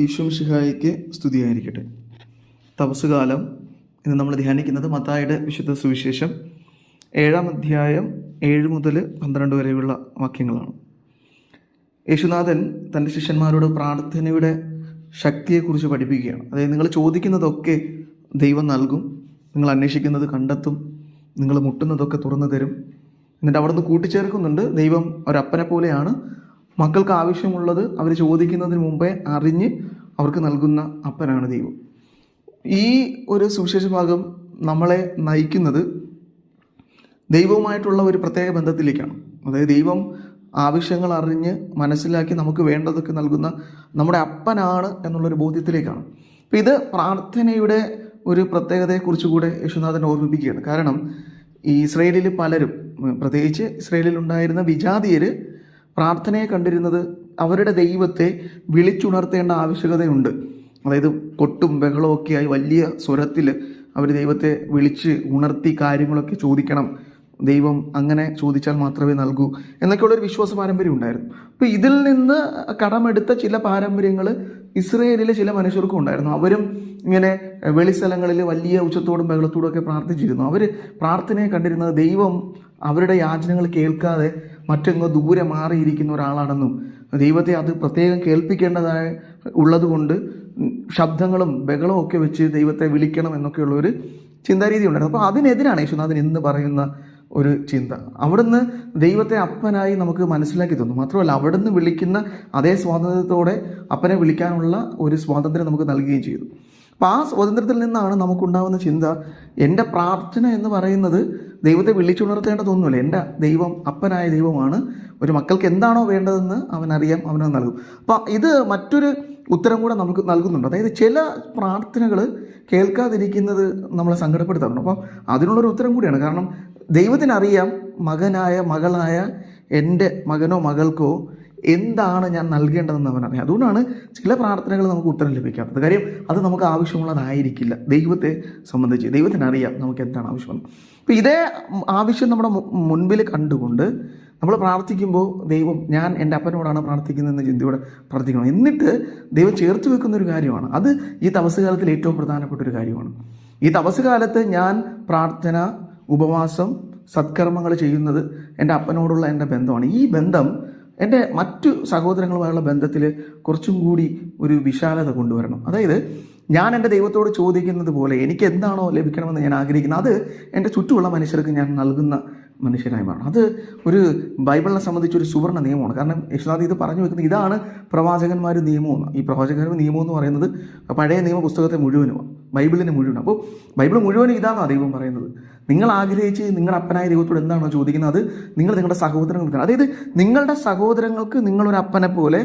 ഈശോമിശിഹായിക്ക് സ്തുതിയായിരിക്കട്ടെ. തപസ്സുകാലം ഇന്ന് നമ്മൾ ധ്യാനിക്കുന്നത് മത്തായിയുടെ വിശുദ്ധ സുവിശേഷം 7-ാം അധ്യായം 7 മുതൽ 12 വരെയുള്ള വാക്യങ്ങളാണ്. യേശുനാഥൻ തൻ്റെ ശിഷ്യന്മാരോട് പ്രാർത്ഥനയുടെ ശക്തിയെക്കുറിച്ച് പഠിപ്പിക്കുകയാണ്. അതായത് നിങ്ങൾ ചോദിക്കുന്നതൊക്കെ ദൈവം നൽകും, നിങ്ങൾ അന്വേഷിക്കുന്നത് കണ്ടെത്തും, നിങ്ങൾ മുട്ടുന്നതൊക്കെ തുറന്നു തരും. എന്നിട്ട് അവിടെ നിന്ന് കൂട്ടിച്ചേർക്കുന്നുണ്ട്, ദൈവം ഒരപ്പനെ പോലെയാണ്. മക്കൾക്ക് ആവശ്യമുള്ളത് അവർ ചോദിക്കുന്നതിന് മുമ്പേ അറിഞ്ഞ് അവർക്ക് നൽകുന്ന അപ്പനാണ് ദൈവം. ഈ ഒരു സുവിശേഷ ഭാഗം നമ്മളെ നയിക്കുന്നത് ദൈവവുമായിട്ടുള്ള ഒരു പ്രത്യേക ബന്ധത്തിലേക്കാണ്. അതായത് ദൈവം ആവശ്യങ്ങൾ അറിഞ്ഞ് മനസ്സിലാക്കി നമുക്ക് വേണ്ടതൊക്കെ നൽകുന്ന നമ്മുടെ അപ്പനാണ് എന്നുള്ളൊരു ബോധ്യത്തിലേക്കാണ്. അപ്പം ഇത് പ്രാർത്ഥനയുടെ ഒരു പ്രത്യേകതയെക്കുറിച്ച് കൂടെ യേശുനാഥൻ ഓർമ്മിപ്പിക്കുകയാണ്. കാരണം ഈ ഇസ്രയേലിൽ പലരും, പ്രത്യേകിച്ച് ഇസ്രയേലിലുണ്ടായിരുന്ന വിജാതീയർ പ്രാർത്ഥനയെ കണ്ടിരുന്നത് അവരുടെ ദൈവത്തെ വിളിച്ചുണർത്തേണ്ട ആവശ്യകതയുണ്ട്. അതായത് കൊട്ടും ബഹളവും ഒക്കെയായി വലിയ സ്വരത്തിൽ അവർ ദൈവത്തെ വിളിച്ച് ഉണർത്തി കാര്യങ്ങളൊക്കെ ചോദിക്കണം, ദൈവം അങ്ങനെ ചോദിച്ചാൽ മാത്രമേ നൽകൂ എന്നൊക്കെയുള്ളൊരു വിശ്വാസ പാരമ്പര്യം ഉണ്ടായിരുന്നു. അപ്പോൾ ഇതിൽ നിന്ന് കടമെടുത്ത ചില പാരമ്പര്യങ്ങൾ ഇസ്രയേലിലെ ചില മനുഷ്യർക്കും ഉണ്ടായിരുന്നു. അവരും ഇങ്ങനെ വെളിസ്ഥലങ്ങളിൽ വലിയ ഉച്ചത്തോടും ബഹളത്തോടും ഒക്കെ പ്രാർത്ഥിച്ചിരുന്നു. അവർ പ്രാർത്ഥനയെ കണ്ടിരുന്നത് ദൈവം അവരുടെ യാചനകൾ കേൾക്കാതെ മറ്റെങ്ങോ ദൂരെ മാറിയിരിക്കുന്ന ഒരാളാണെന്നും ദൈവത്തെ അത് പ്രത്യേകം കേൾപ്പിക്കേണ്ടതായി ഉള്ളതുകൊണ്ട് ശബ്ദങ്ങളും ബഹളവും ഒക്കെ വെച്ച് ദൈവത്തെ വിളിക്കണം എന്നൊക്കെയുള്ളൊരു ചിന്താരീതി ഉണ്ടായിരുന്നു. അപ്പോൾ അതിനെതിരാണ് യേശുനാഥൻ എന്ന് പറയുന്ന ഒരു ചിന്ത. അവിടുന്ന് ദൈവത്തെ അപ്പനായി നമുക്ക് മനസ്സിലാക്കി തന്നു. മാത്രമല്ല അവിടുന്ന് വിളിക്കുന്ന അതേ സ്വാതന്ത്ര്യത്തോടെ അപ്പനെ വിളിക്കാനുള്ള ഒരു സ്വാതന്ത്ര്യം നമുക്ക് നൽകുകയും ചെയ്തു. അപ്പോൾ ആ സ്വാതന്ത്ര്യത്തിൽ നിന്നാണ് നമുക്കുണ്ടാകുന്ന ചിന്ത, എൻ്റെ പ്രാർത്ഥന എന്ന് പറയുന്നത് ദൈവത്തെ വിളിച്ചുണർത്തേണ്ടതൊന്നുമില്ല. എൻ്റെ ദൈവം അപ്പനായ ദൈവമാണ്. ഒരു മക്കൾക്ക് എന്താണോ വേണ്ടതെന്ന് അവനറിയാം, അവനത് നൽകും. അപ്പോൾ ഇത് മറ്റൊരു ഉത്തരം കൂടെ നമുക്ക് നൽകുന്നുണ്ട്. അതായത് ചില പ്രാർത്ഥനകൾ കേൾക്കാതിരിക്കുന്നത് നമ്മളെ സങ്കടപ്പെടുത്താറുണ്ട്. അപ്പം അതിനുള്ളൊരു ഉത്തരം കൂടിയാണ്. കാരണം ദൈവത്തിനറിയാം മകനായ മകളായ എൻ്റെ മകനോ മകൾക്കോ എന്താണ് ഞാൻ നൽകേണ്ടതെന്ന് അവനറിയാം. അതുകൊണ്ടാണ് ചില പ്രാർത്ഥനകൾ നമുക്ക് ഉത്തരം ലഭിക്കാത്തത്. കാര്യം അത് നമുക്ക് ആവശ്യമുള്ളതായിരിക്കില്ല. ദൈവത്തെ സംബന്ധിച്ച് ദൈവത്തിനറിയാം നമുക്ക് എന്താണ് ആവശ്യമെന്ന്. അപ്പോൾ ഇതേ ആവശ്യം നമ്മുടെ മുൻപിൽ കണ്ടുകൊണ്ട് നമ്മൾ പ്രാർത്ഥിക്കുമ്പോൾ ദൈവം, ഞാൻ എൻ്റെ അപ്പനോടാണ് പ്രാർത്ഥിക്കുന്നതെന്ന് ചിന്തയോടെ പ്രാർത്ഥിക്കണം. എന്നിട്ട് ദൈവം ചേർത്ത് വെക്കുന്ന ഒരു കാര്യമാണ്. അത് ഈ തപസ്സുകാലത്തിൽ ഏറ്റവും പ്രധാനപ്പെട്ട ഒരു കാര്യമാണ്. ഈ തപസ്സുകാലത്ത് ഞാൻ പ്രാർത്ഥന, ഉപവാസം, സത്കർമ്മങ്ങൾ ചെയ്യുന്നത് എൻ്റെ അപ്പനോടുള്ള എൻ്റെ ബന്ധമാണ്. ഈ ബന്ധം എൻ്റെ മറ്റു സഹോദരങ്ങളുമായുള്ള ബന്ധത്തിൽ കുറച്ചും കൂടി ഒരു വിശാലത കൊണ്ടുവരണം. അതായത് ഞാൻ എൻ്റെ ദൈവത്തോട് ചോദിക്കുന്നത് പോലെ എനിക്ക് എന്താണോ ലഭിക്കണമെന്ന് ഞാൻ ആഗ്രഹിക്കുന്നത് അത് എൻ്റെ ചുറ്റുമുള്ള മനുഷ്യർക്ക് ഞാൻ നൽകുന്ന മനുഷ്യനായി മാറണം. അത് ഒരു ബൈബിളിനെ സംബന്ധിച്ചൊരു സുവർണ്ണ നിയമമാണ്. കാരണം യേശുനാഥ് ഇത് പറഞ്ഞു വെക്കുന്നത് ഇതാണ് പ്രവാചകന്മാർ നിയമമെന്ന്. ഈ പ്രവാചകന്മാർ നിയമം എന്ന് പറയുന്നത് പഴയ നിയമ പുസ്തകത്തെ മുഴുവനുമാണ്, ബൈബിളിനെ മുഴുവനും. അപ്പോൾ ബൈബിൾ മുഴുവനും ഇതാണോ ദൈവം പറയുന്നത്? നിങ്ങൾ ആഗ്രഹിച്ച് നിങ്ങളുടെ അപ്പനായ ദൈവത്തോട് എന്താണോ ചോദിക്കുന്നത് അത് നിങ്ങൾ നിങ്ങളുടെ സഹോദരങ്ങൾക്ക്, അതായത് നിങ്ങളുടെ സഹോദരങ്ങൾക്ക് നിങ്ങളൊരു അപ്പനെ പോലെ,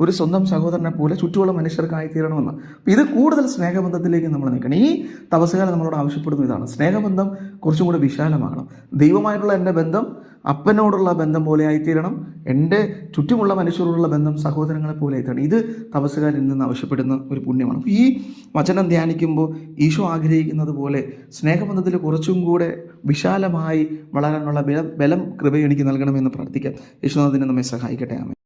ഒരു സ്വന്തം സഹോദരനെ പോലെ ചുറ്റുമുള്ള മനുഷ്യർക്കായി തീരണമെന്ന്. അപ്പോൾ ഇത് കൂടുതൽ സ്നേഹബന്ധത്തിലേക്ക് നമ്മൾ നിൽക്കണം. ഈ തപസ്സുകാലം നമ്മളോട് ആവശ്യപ്പെടുന്ന ഇതാണ്, സ്നേഹബന്ധം കുറച്ചും കൂടെ വിശാലമാകണം. ദൈവമായിട്ടുള്ള എൻ്റെ ബന്ധം അപ്പനോടുള്ള ബന്ധം പോലെ ആയിത്തീരണം, എൻ്റെ ചുറ്റുമുള്ള മനുഷ്യരോടുള്ള ബന്ധം സഹോദരങ്ങളെ പോലെ ആയിത്തീരണം. ഇത് തപസ്സുകാരിൽ നിന്ന് ആവശ്യപ്പെടുന്ന ഒരു പുണ്യമാണ്. അപ്പോൾ ഈ വചനം ധ്യാനിക്കുമ്പോൾ ഈശോ ആഗ്രഹിക്കുന്നത് പോലെ സ്നേഹബന്ധത്തിൽ കുറച്ചും കൂടെ വിശാലമായി വളരാനുള്ള ബലം കൃപ എനിക്ക് നൽകണമെന്ന് പ്രാർത്ഥിക്കാം. യേശുനാഥനെ നമ്മെ സഹായിക്കട്ടെ. ആമേൻ.